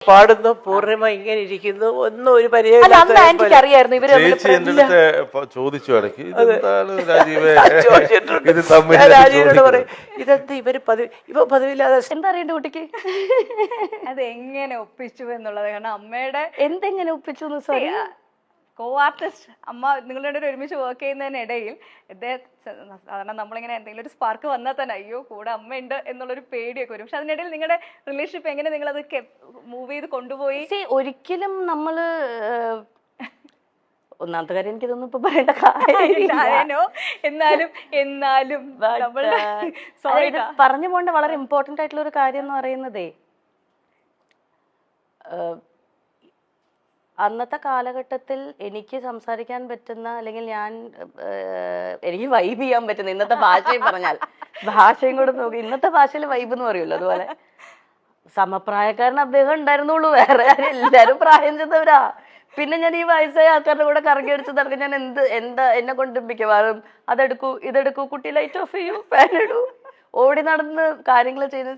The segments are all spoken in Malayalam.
പാടുന്നു, പൂർണിമ ഇങ്ങനെ ഇരിക്കുന്നു, ഒന്നും ഒരു അറിയായിരുന്നു ഇവര് ചേച്ചി എന്റെ അടുത്ത് ചോദിച്ചു ഇടയ്ക്ക് ഇതെന്താണ് രാജീവേ ഇത് രാജീവിനോട് പറയും ഇതെന്ത് ഇവര് പതിവില്ലാതെ എന്താ അറിയണ്ട കുട്ടിക്ക് അതെങ്ങനെ ഒപ്പിച്ചു എന്നുള്ളത്. കാരണം അമ്മയുടെ എന്തെങ്ങനെ ഒപ്പിച്ചു സോറി കോ ആർട്ടിസ്റ്റ് അമ്മ നിങ്ങളുടെ ഒരുമിച്ച് വർക്ക് ചെയ്യുന്നതിനിടയിൽ സാധാരണ നമ്മളിങ്ങനെ എന്തെങ്കിലും ഒരു സ്പാർക്ക് വന്നാൽ തന്നെ അയ്യോ കൂടെ അമ്മയുണ്ട് എന്നുള്ളൊരു പേടിയൊക്കെ വരും. പക്ഷെ അതിനിടയിൽ നിങ്ങളുടെ റിലേഷൻഷിപ്പ് എങ്ങനെ നിങ്ങൾ അത് മൂവ് ചെയ്ത് കൊണ്ടുപോയി? ഒരിക്കലും നമ്മള് ഒന്നാമത്തെ കാര്യം എനിക്കിതൊന്നും ഇപ്പൊ പറയേണ്ട കാര്യമോ, എന്നാലും പറഞ്ഞു പോകേണ്ട വളരെ ഇമ്പോർട്ടന്റ് ആയിട്ടുള്ള ഒരു കാര്യം എന്ന് പറയുന്നതേ അന്നത്തെ കാലഘട്ടത്തിൽ എനിക്ക് സംസാരിക്കാൻ പറ്റുന്ന അല്ലെങ്കിൽ എനിക്ക് വൈബ് ചെയ്യാൻ പറ്റുന്ന ഇന്നത്തെ ഭാഷയും പറഞ്ഞാൽ ഭാഷയും കൂടെ നോക്കി ഇന്നത്തെ ഭാഷയിൽ വൈബ് എന്ന് പറയുമല്ലോ, അതുപോലെ സമപ്രായക്കാരൻ അദ്ദേഹം ഉണ്ടായിരുന്നുള്ളൂ, വേറെ എല്ലാരും പ്രായം ചെന്നവരാ. പിന്നെ ഞാൻ ഈ വയസ്സായ ആൾക്കാരുടെ കൂടെ കറങ്ങി അടിച്ച് നടക്കും. ഞാൻ എന്നെ കൊണ്ട് മിക്കവാറും അതെടുക്കൂ ഇതെടുക്കൂ, കുട്ടി ലൈറ്റ് ഓഫ് ചെയ്യൂ, ഫാൻ ഇടൂ, ഓടി നടന്ന് കാര്യങ്ങൾ ചെയ്ത്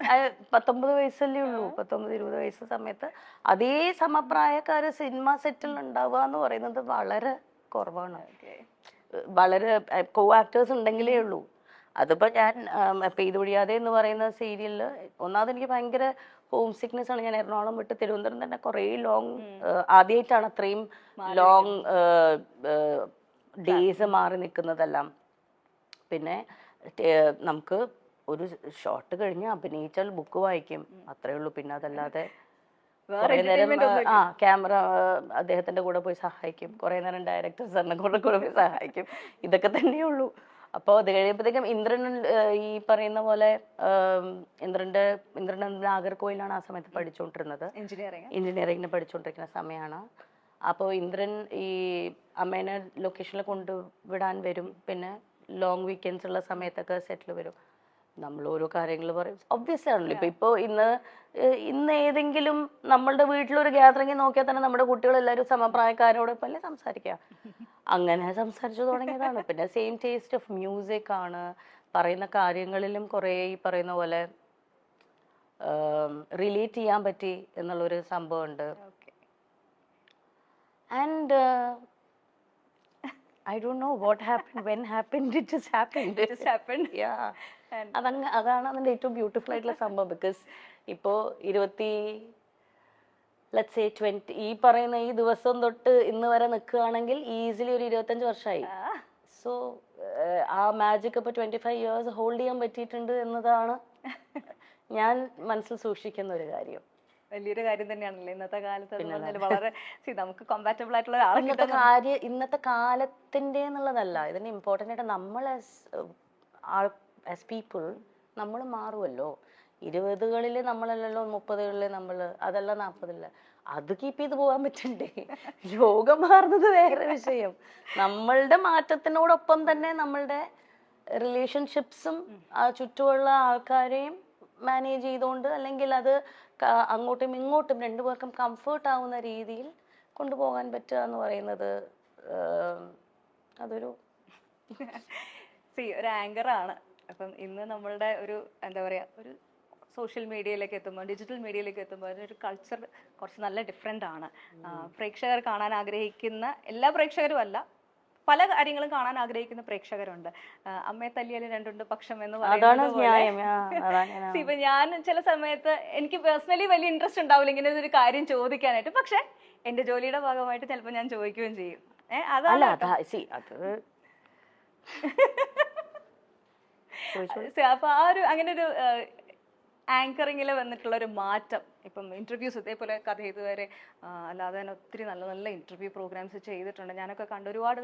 19 വയസ്സല്ലേ ഉള്ളൂ. 19-20 വയസ്സ് സമയത്ത് അതേ സമപ്രായക്കാര് സിനിമ സെറ്റിൽ ഉണ്ടാവുക എന്ന് പറയുന്നത് വളരെ കുറവാണ്. വളരെ കോ ആക്ടേഴ്സ് ഉണ്ടെങ്കിലേ ഉള്ളൂ. അതിപ്പോ ഞാൻ പെയ്തൊഴിയാതെ എന്ന് പറയുന്ന സീരിയലില് ഒന്നാമത് എനിക്ക് ഭയങ്കര ഹോം സിക്നെസ് ആണ്. ഞാൻ എറണാകുളം വിട്ട് തിരുവനന്തപുരം തന്നെ കുറേ ലോങ് ആദ്യമായിട്ടാണ് അത്രയും ലോങ് ഡേയ്സ് മാറി നിൽക്കുന്നതെല്ലാം. പിന്നെ നമുക്ക് ഒരു ഷോട്ട് കഴിഞ്ഞ് അഭിനയിച്ചാൽ ബുക്ക് വായിക്കും, അത്രേ ഉള്ളൂ. പിന്നെ അതല്ലാതെ കുറെ നേരം ക്യാമറ അദ്ദേഹത്തിന്റെ കൂടെ പോയി സഹായിക്കും, കുറെ നേരം ഡയറക്ടർ സാറിനെ കൂടെ പോയി സഹായിക്കും, ഇതൊക്കെ തന്നെയുള്ളൂ. അപ്പോൾ അത് കഴിയുമ്പോഴത്തേക്കും ഇന്ദ്രൻ ഈ പറയുന്ന പോലെ ഇന്ദ്രൻ നാഗർകോയിലാണ് ആ സമയത്ത് പഠിച്ചുകൊണ്ടിരുന്നത്, എഞ്ചിനീയറിംഗിന് പഠിച്ചുകൊണ്ടിരിക്കുന്ന സമയമാണ്. അപ്പോൾ ഇന്ദ്രൻ ഈ അമ്മേനെ ലൊക്കേഷനിൽ കൊണ്ടുവിടാൻ വരും. പിന്നെ ലോങ് വീക്കെൻഡ്സ് ഉള്ള സമയത്തൊക്കെ സെറ്റിൽ വരും. നമ്മൾ ഓരോ കാര്യങ്ങൾ പറയും, ഒബ്വിയസ് ആണല്ലോ. ഇപ്പൊ ഇന്ന് ഏതെങ്കിലും നമ്മളുടെ വീട്ടിലൊരു ഗ്യാതറിംഗ് നോക്കിയാൽ തന്നെ നമ്മുടെ കുട്ടികളെല്ലാവരും സമപ്രായക്കാരോടൊപ്പം അല്ലേ സംസാരിക്കുക. അങ്ങനെ സംസാരിച്ചു തുടങ്ങിയതാണ്. പിന്നെ സെയിം ടേസ്റ്റ് ഓഫ് മ്യൂസിക് ആണ്. പറയുന്ന കാര്യങ്ങളിലും കുറേ ഈ പറയുന്ന പോലെ റിലേറ്റ് ചെയ്യാൻ പറ്റി എന്നുള്ളൊരു സംഭവമുണ്ട്. And I don't know what happened, when happened, it just happened. Yeah. അതാണ് അതിന്റെ ഏറ്റവും ബ്യൂട്ടിഫുൾ ആയിട്ടുള്ള സംഭവം. ബിക്കോസ് ഇപ്പോ 20 ഈ പറയുന്ന ഈ ദിവസം തൊട്ട് ഇന്ന് വരെ നിൽക്കുകയാണെങ്കിൽ ഈസിലി ഒരു 25 വർഷമായി. സോ ആ മാജിക് ഇപ്പൊ 25 years ഹോൾഡ് ചെയ്യാൻ പറ്റിയിട്ടുണ്ട് എന്നതാണ് ഞാൻ മനസ്സിൽ സൂക്ഷിക്കുന്ന ഒരു കാര്യം. വലിയൊരു കാര്യം തന്നെയാണല്ലോ ഇന്നത്തെ കാലത്ത്. വളരെ നമുക്ക് കോമ്പാറ്റബിൾ ആയിട്ടുള്ള ഇന്നത്തെ കാലത്തിന്റെ എന്നുള്ളതല്ല, ഇതിന് ഇമ്പോർട്ടൻ്റ് ആയിട്ട് നമ്മൾ ആസ് പീപ്പിൾ നമ്മൾ മാറുമല്ലോ. 20കളിൽ നമ്മളല്ലല്ലോ 30കളിൽ നമ്മൾ, അതല്ല 40കളിൽ. അത് കീപ്പ് ചെയ്ത് പോകാൻ പറ്റണ്ടേ? ലോകം മാറുന്നത് വേറെ വിഷയം. നമ്മളുടെ മാറ്റത്തിനോടൊപ്പം തന്നെ നമ്മളുടെ റിലേഷൻഷിപ്സും ചുറ്റുമുള്ള ആൾക്കാരെയും മാനേജ് ചെയ്തുകൊണ്ട്, അല്ലെങ്കിൽ അത് അങ്ങോട്ടും ഇങ്ങോട്ടും രണ്ടുപേർക്കും കംഫർട്ട് ആവുന്ന രീതിയിൽ കൊണ്ടുപോകാൻ പറ്റുക എന്ന് പറയുന്നത് അതൊരു ഒരു ആങ്കറാണ്. അപ്പം ഇന്ന് നമ്മളുടെ ഒരു എന്താ പറയുക, ഒരു സോഷ്യൽ മീഡിയയിലേക്ക് എത്തുമ്പോൾ, ഡിജിറ്റൽ മീഡിയയിലേക്ക് എത്തുമ്പോൾ അതിനൊരു കൾച്ചർ കുറച്ച് നല്ല ഡിഫറെൻ്റ് ആണ്. പ്രേക്ഷകർ കാണാൻ ആഗ്രഹിക്കുന്ന എല്ലാ പ്രേക്ഷകരും അല്ല, പല കാര്യങ്ങളും കാണാൻ ആഗ്രഹിക്കുന്ന പ്രേക്ഷകരുണ്ട്. അമ്മയെ തല്ലിയാലും രണ്ടുണ്ട് പക്ഷം എന്ന് പറയുന്നത്. ഇപ്പൊ ഞാൻ ചില സമയത്ത് എനിക്ക് പേഴ്സണലി വലിയ ഇൻട്രസ്റ്റ് ഉണ്ടാവില്ല ഇങ്ങനെ ഒരു കാര്യം ചോദിക്കാനായിട്ട്, പക്ഷെ എന്റെ ജോലിയുടെ ഭാഗമായിട്ട് ചിലപ്പോൾ ഞാൻ ചോദിക്കുകയും ചെയ്യും. അപ്പൊ ആ ഒരു അങ്ങനെ ഒരു ആങ്കറിങ്ങിൽ വന്നിട്ടുള്ള ഒരു മാറ്റം, ഇപ്പം ഇന്റർവ്യൂസ് ഇതേപോലെ കഥ ഇതുവരെ അല്ലാതെ തന്നെ ഒത്തിരി നല്ല നല്ല ഇന്റർവ്യൂ പ്രോഗ്രാംസ് ചെയ്തിട്ടുണ്ട്. ഞാനൊക്കെ കണ്ട് ഒരുപാട്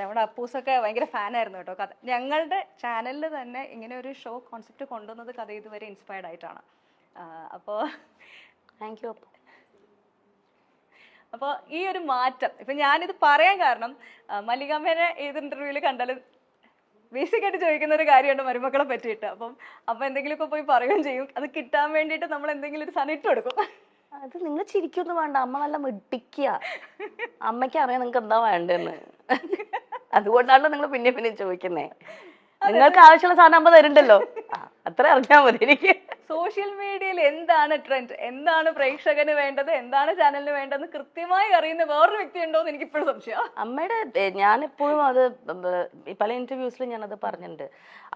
നമ്മുടെ അപ്പൂസൊക്കെ ഭയങ്കര ഫാനായിരുന്നു കേട്ടോ. കഥ ഞങ്ങളുടെ ചാനലിൽ തന്നെ ഇങ്ങനെ ഒരു ഷോ കോൺസെപ്റ്റ് കൊണ്ടുവന്നത് കഥ ഇതുവരെ ഇൻസ്പയർഡ് ആയിട്ടാണ്. അപ്പോൾ താങ്ക് യു. അപ്പോൾ ഈ ഒരു മാറ്റം ഇപ്പം ഞാനിത് പറയാൻ കാരണം മല്ലികാമ്മേനെ ഏത് ഇന്റർവ്യൂവിൽ കണ്ടാലും ബേസിക് ആയിട്ട് ചോദിക്കുന്ന ഒരു കാര്യമുണ്ട് മരുമക്കളെ പറ്റിയിട്ട്. അപ്പം എന്തെങ്കിലുമൊക്കെ പോയി പറയുകയും ചെയ്യും. അത് കിട്ടാൻ വേണ്ടിയിട്ട് നമ്മൾ എന്തെങ്കിലും ഒരു സാധനം ഇട്ട് കൊടുക്കും. അത് നിങ്ങൾ ചിരിക്കൊന്നും വേണ്ട, അമ്മ നല്ല മിടിക്കുക. അമ്മയ്ക്ക് അറിയാം നിങ്ങൾക്ക് എന്താ വേണ്ടെന്ന്. അതുകൊണ്ടാണല്ലോ നിങ്ങൾ പിന്നെ ചോദിക്കുന്നേ. നിങ്ങൾക്ക് ആവശ്യമുള്ള സാധനം അമ്മ തരുന്നുണ്ടല്ലോ, അത്ര അറിഞ്ഞാൽ മതി എനിക്ക്. സോഷ്യൽ മീഡിയയിൽ എന്താണ് ട്രെൻഡ്, എന്താണ് പ്രേക്ഷകന് വേണ്ടത്, എന്താണ് ചാനലിന് വേണ്ടതെന്ന് കൃത്യമായി അറിയുന്ന വേറൊരു വ്യക്തി ഉണ്ടോ എന്ന് എനിക്ക് ഇപ്പോഴും സംശയം. അമ്മയുടെ ഞാനെപ്പോഴും അത് പല ഇന്റർവ്യൂസിലും ഞാനത് പറഞ്ഞിട്ടുണ്ട്.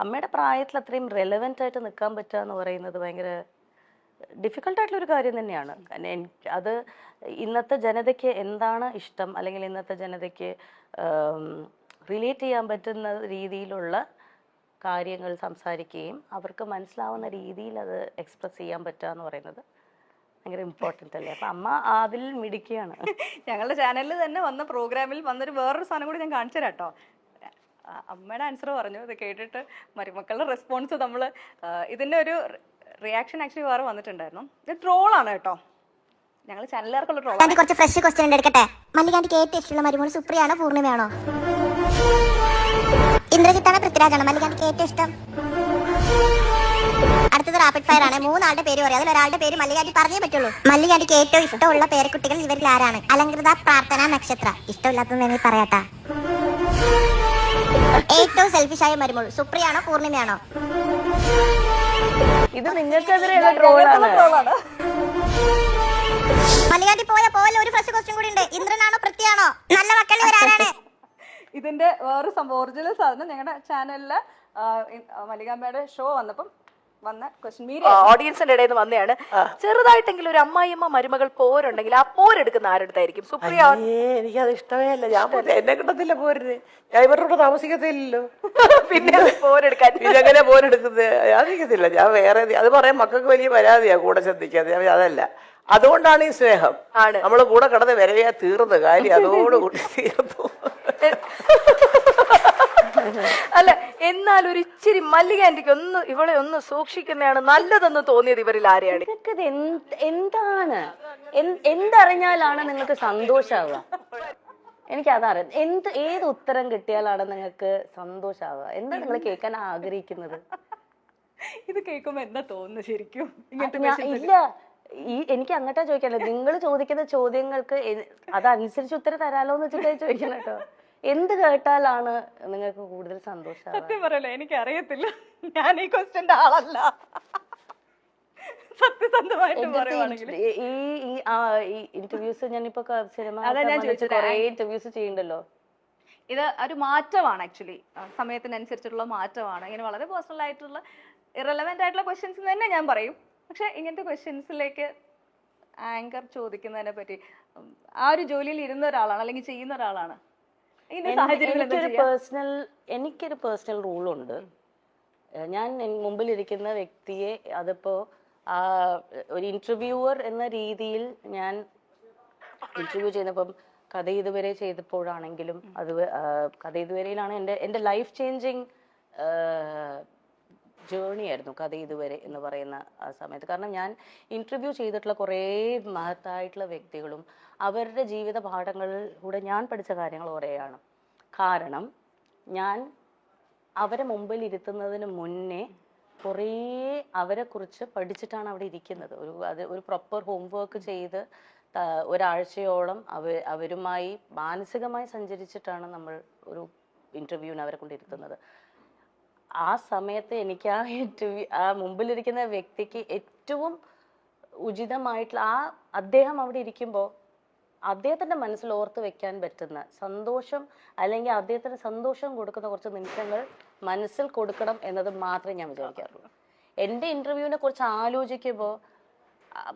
അമ്മയുടെ പ്രായത്തിൽ അത്രയും റെലവെന്റ് ആയിട്ട് നിൽക്കാൻ പറ്റുക എന്ന് പറയുന്നത് ഭയങ്കര ഡിഫിക്കൽട്ടായിട്ടുള്ള ഒരു കാര്യം തന്നെയാണ്. അത് ഇന്നത്തെ ജനതയ്ക്ക് എന്താണ് ഇഷ്ടം, അല്ലെങ്കിൽ ഇന്നത്തെ ജനതയ്ക്ക് റിലേറ്റ് ചെയ്യാൻ പറ്റുന്ന രീതിയിലുള്ള കാര്യങ്ങൾ സംസാരിക്കുകയും അവർക്ക് മനസ്സിലാവുന്ന രീതിയിൽ അത് എക്സ്പ്രസ് ചെയ്യാൻ പറ്റുക എന്ന് പറയുന്നത് ഭയങ്കര ഇമ്പോർട്ടൻ്റ് അല്ലേ. അപ്പം അമ്മ അതിൽ മിടുക്കിയാണ്. ഞങ്ങളുടെ ചാനലിൽ തന്നെ വന്ന പ്രോഗ്രാമിൽ വന്നൊരു വേറൊരു സാധനം കൂടി ഞാൻ കാണിച്ചു തരാം കേട്ടോ. അമ്മയുടെ ആൻസർ പറഞ്ഞു, ഇത് കേട്ടിട്ട് മരുമക്കളുടെ റെസ്പോൺസ് നമ്മൾ ഇതിൻ്റെ ഒരു റിയാക്ഷൻ ആക്ച്വലി വേറെ വന്നിട്ടുണ്ടായിരുന്നു. ഇത് ട്രോളാണ് കേട്ടോ, ഞങ്ങൾ ചാനലുകാർക്കുള്ള ട്രോളാണ്. കുറച്ച് ഫ്രഷ് ക്വസ്റ്റ്യൻ എടുക്കട്ടെ. മല്ലികാന്റിക്ക് ഏറ്റവും ഇഷ്ടമുള്ള മരുമോൾ സുപ്രിയാണോ പൂർണിമയാണോ? ഇന്ദ്രജിത്താണോ പൃഥ്വിരാജാണോ മല്ലികാന്റിക്ക് ഏറ്റവും ഇഷ്ടം? അടുത്തത് റാപ്പിഡ് ഫയർ ആണ്. 3 ആളുടെ പേര് പറയാം, അതിൽ ഒരാളുടെ പേര് മല്ലികാന്റി പറഞ്ഞേ പറ്റുള്ളൂ. മല്ലികാന്റിക്ക് ഏറ്റവും ഇഷ്ടമുള്ള പേരക്കുട്ടികൾ ഇവരിൽ ആരാണ്? അലങ്കൃത, പ്രാർത്ഥന, നക്ഷത്ര. ഇഷ്ടമില്ലാത്തത് വേണമെങ്കിൽ പറയാട്ടാ. ഏറ്റവും സെൽഫിഷായ മരുമോൾ സുപ്രിയാണോ പൂർണിമയാണോ? ഇത് നിങ്ങൾക്കെതിരെയുള്ള ട്രോളാണ്. മല്ലികാന്റി പോയല്ലോ, ഒരു ഫസ്റ്റ് ക്വസ്റ്റ്യൻ കൂടി ഉണ്ട്. ഇന്ദ്രനാണോ പൃഥ്വിയാണോ? നല്ല മക്കളിൽ ഇവരാരാണ്? ഇതിന്റെ വേറെ സംഭവം ഒറിജിനൽ സാധനം ഞങ്ങളുടെ ചാനലില് മല്ലികാമ്മയുടെ ഷോ വന്നപ്പം വന്ന ക്വസ്റ്റ്യൻ ഓഡിയൻസിന്റെ ഇടയിൽ നിന്ന് വന്നതാണ്. ചെറുതായിട്ടെങ്കിലും ഒരു അമ്മായിയമ്മ മരുമകൾ പോരുണ്ടെങ്കിൽ ആ പോരെടുക്കുന്ന ആരെടുത്തായിരിക്കും? സുപ്രിയ. എനിക്കത് ഇഷ്ടമേ അല്ല. ഞാൻ എന്നെ കിട്ടത്തില്ല പോരിന്. ഞാൻ ഇവരുടെ കൂടെ താമസിക്കത്തില്ലല്ലോ. പിന്നെ പോരെടുക്കാൻ ഇതെങ്ങനെ പോരെടുക്കുന്നത്? ഞാൻ നിൽക്കത്തില്ല. ഞാൻ വേറെ അത് പറയാൻ മക്കൾക്ക് വലിയ പരാതിയാ കൂടെ ശ്രദ്ധിക്കാതെ. അതല്ല, അതുകൊണ്ടാണ് ഈ സ്നേഹം. നമ്മള് കൂടെ കിടന്ന് വരവയാ തീർന്ന കാര്യം അതോടുകൂടി തീർന്നു. അല്ല, എന്നാൽ ഒരു ഇച്ചിരി മല്ലികാന്റിക്ക് ഒന്ന് ഇവളെ ഒന്ന് സൂക്ഷിക്കുന്നതാണ് നല്ലതെന്ന് തോന്നിയത് ഇവരിൽ ആരെയാണ്? നിങ്ങൾക്കിത് എന്താണ് എന്തറിഞ്ഞാലാണ് നിങ്ങൾക്ക് സന്തോഷാവുക? എനിക്കതറിയാം. ഏത് ഉത്തരം കിട്ടിയാലാണ് നിങ്ങൾക്ക് സന്തോഷാവുക? എന്താ നിങ്ങൾ കേൾക്കാൻ ആഗ്രഹിക്കുന്നത്? ഇത് കേൾക്കുമ്പോ എന്താ തോന്നുന്നു ശരിക്കും? ഇല്ല, എനിക്ക് അങ്ങോട്ടാ ചോദിക്കാനല്ലോ. നിങ്ങൾ ചോദിക്കുന്ന ചോദ്യങ്ങൾക്ക് അതനുസരിച്ച് ഉത്തരം തരാലോ എന്ന് വെച്ചിട്ടായി ചോദിക്കണം കേട്ടോ. എന്ത് കേട്ടാലാണ് നിങ്ങൾക്ക് കൂടുതൽ സന്തോഷം? സത്യം പറയല്ലോ, എനിക്ക് അറിയത്തില്ല. ഞാൻ ഈ ക്വസ്റ്റ്യന്റെ ആളല്ല, സത്യസന്ധമായിട്ട് പറയുവാണെങ്കിൽ. ഈ ഇന്റർവ്യൂസ് ഞാനിപ്പോ സിനിമ കുറെ ഇന്റർവ്യൂസ് ചെയ്യണ്ടല്ലോ. ഇത് ഒരു മാറ്റമാണ് ആക്ച്വലി, സമയത്തിനനുസരിച്ചുള്ള മാറ്റമാണ്. ഇങ്ങനെ വളരെ പേഴ്സണൽ ആയിട്ടുള്ള ഇറലവെന്റ് ആയിട്ടുള്ള ക്വസ്റ്റ്യൻസ് തന്നെ ഞാൻ പറയും. പക്ഷെ ഇങ്ങനത്തെ ക്വസ്റ്റ്യൻസിലേക്ക് ആങ്കർ ചോദിക്കുന്നതിനെ പറ്റി ആ ഒരു ജോലിയിൽ ഇരുന്ന ഒരാളാണ് അല്ലെങ്കിൽ ചെയ്യുന്ന ഒരാളാണ്. എനിക്കൊരു പേഴ്സണൽ റൂളുണ്ട്. ഞാൻ മുമ്പിലിരിക്കുന്ന വ്യക്തിയെ അതിപ്പോ ഒരു ഇന്റർവ്യൂവർ എന്ന രീതിയിൽ ഞാൻ ഇന്റർവ്യൂ ചെയ്യുന്നപ്പം കഥ ഇതുവരെ ചെയ്തപ്പോഴാണെങ്കിലും അത് കഥ ഇതുവരെയിലാണ് എൻ്റെ ലൈഫ് ചേഞ്ചിങ് ജേർണി ആയിരുന്നു കഥ ഇതുവരെ എന്ന് പറയുന്ന ആ സമയത്ത്. കാരണം ഞാൻ ഇന്റർവ്യൂ ചെയ്തിട്ടുള്ള കുറേ മഹത്തായിട്ടുള്ള വ്യക്തികളും അവരുടെ ജീവിത പാഠങ്ങളിലൂടെ ഞാൻ പഠിച്ച കാര്യങ്ങൾ കുറേയാണ്. കാരണം ഞാൻ അവരെ മുമ്പിൽ ഇരുത്തുന്നതിന് മുന്നേ കുറേ അവരെക്കുറിച്ച് പഠിച്ചിട്ടാണ് അവിടെ ഇരിക്കുന്നത്. ഒരു പ്രോപ്പർ ഹോംവർക്ക് ചെയ്ത് ഒരാഴ്ചയോളം അവരുമായി മാനസികമായി സഞ്ചരിച്ചിട്ടാണ് നമ്മൾ ഒരു ഇന്റർവ്യൂവിന് അവരെ കൊണ്ടിരുത്തുന്നത്. ആ സമയത്ത് എനിക്ക് ആ മുമ്പിലിരിക്കുന്ന വ്യക്തിക്ക് ഏറ്റവും ഉചിതമായിട്ടുള്ള അദ്ദേഹം അവിടെ ഇരിക്കുമ്പോൾ അദ്ദേഹത്തിന്റെ മനസ്സിൽ ഓർത്ത് വെക്കാൻ പറ്റുന്ന സന്തോഷം, അല്ലെങ്കിൽ അദ്ദേഹത്തിന് സന്തോഷം കൊടുക്കുന്ന കുറച്ച് നിമിഷങ്ങൾ മനസ്സിൽ കൊടുക്കണം എന്നത് മാത്രമേ ഞാൻ വിചാരിക്കാറുള്ളൂ. എൻ്റെ ഇന്റർവ്യൂവിനെ കുറിച്ച് ആലോചിക്കുമ്പോൾ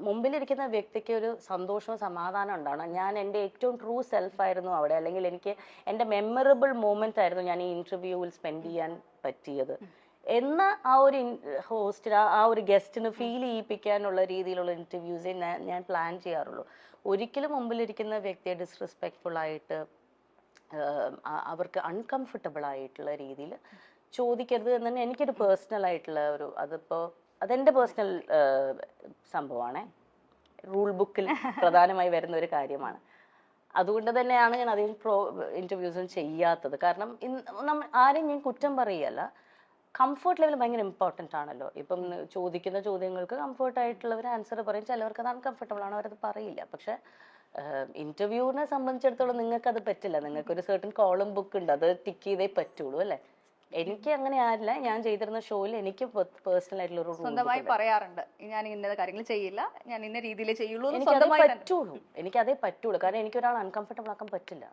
മുമ്പിലിരിക്കുന്ന വ്യക്തിക്ക് ഒരു സന്തോഷവും സമാധാനം ഉണ്ടാവണം. ഞാൻ എൻ്റെ ഏറ്റവും ട്രൂ സെൽഫായിരുന്നു അവിടെ, അല്ലെങ്കിൽ എനിക്ക് എൻ്റെ മെമ്മറബിൾ മൂമെന്റ് ആയിരുന്നു ഞാൻ ഈ ഇന്റർവ്യൂവിൽ സ്പെൻഡ് ചെയ്യാൻ പറ്റിയത് എന്ന ആ ഒരു ഹോസ്റ്റിന് ആ ഒരു ഗസ്റ്റിന് ഫീൽ ചെയ്യിപ്പിക്കാനുള്ള രീതിയിലുള്ള ഇന്റർവ്യൂസേ ഞാൻ പ്ലാൻ ചെയ്യാറുള്ളൂ. ഒരിക്കലും മുമ്പിലിരിക്കുന്ന വ്യക്തിയെ ഡിസ്റെസ്പെക്ട്ഫുൾ ആയിട്ട് അവർക്ക് അൺകംഫർട്ടബിൾ ആയിട്ടുള്ള രീതിയിൽ ചോദിക്കരുത് എന്ന് തന്നെ എനിക്കൊരു പേഴ്സണൽ ആയിട്ടുള്ള അതെൻ്റെ പേഴ്സണൽ സംഭവമാണ്. റൂൾ ബുക്കിൽ പ്രധാനമായി വരുന്ന ഒരു കാര്യമാണ്. അതുകൊണ്ട് തന്നെയാണ് ഞാൻ അധികം ഇന്റർവ്യൂസും ചെയ്യാത്തത്. കാരണം നമ്മൾ ആരെയും ഞാൻ കുറ്റം പറയുകയല്ല, കംഫർട്ട് ലെവൽ ഭയങ്കര ഇമ്പോർട്ടൻ്റ് ആണല്ലോ. ഇപ്പം ചോദിക്കുന്ന ചോദ്യങ്ങൾക്ക് കംഫർട്ടായിട്ടുള്ളവർ ആൻസർ പറയും, ചിലവർക്ക് അത് അൺകംഫർട്ടബിൾ ആണ്, അവരത് പറയില്ല. പക്ഷെ ഇന്റർവ്യൂവിനെ സംബന്ധിച്ചിടത്തോളം നിങ്ങൾക്ക് അത് പറ്റില്ല. നിങ്ങൾക്ക് ഒരു സർട്ടൻ കോളം ബുക്ക് ഉണ്ട്, അത് ടിക്ക് ചെയ്തേ പറ്റുള്ളൂ അല്ലേ. എനിക്ക് അങ്ങനെ ആരില്ല. ഞാൻ ചെയ്തിരുന്ന ഷോയിൽ എനിക്ക് പേഴ്സണൽ ആയിട്ടുള്ള ഒരു സ്വന്തമായി പറയാറുണ്ട് ഞാൻ ഇന്ന കാര്യങ്ങൾ ചെയ്യില്ല, ഞാൻ ഇന്ന രീതിയിലേ ചെയ്യുള്ളൂ എന്ന് എനിക്കതേ സ്വന്തമായി തന്നെ. പറ്റുള്ളൂ. എനിക്കതേ പറ്റുള്ളൂ. കാരണം എനിക്ക് ഒരാൾ അൺകംഫർട്ടബിൾ ആക്കാൻ പറ്റില്ല.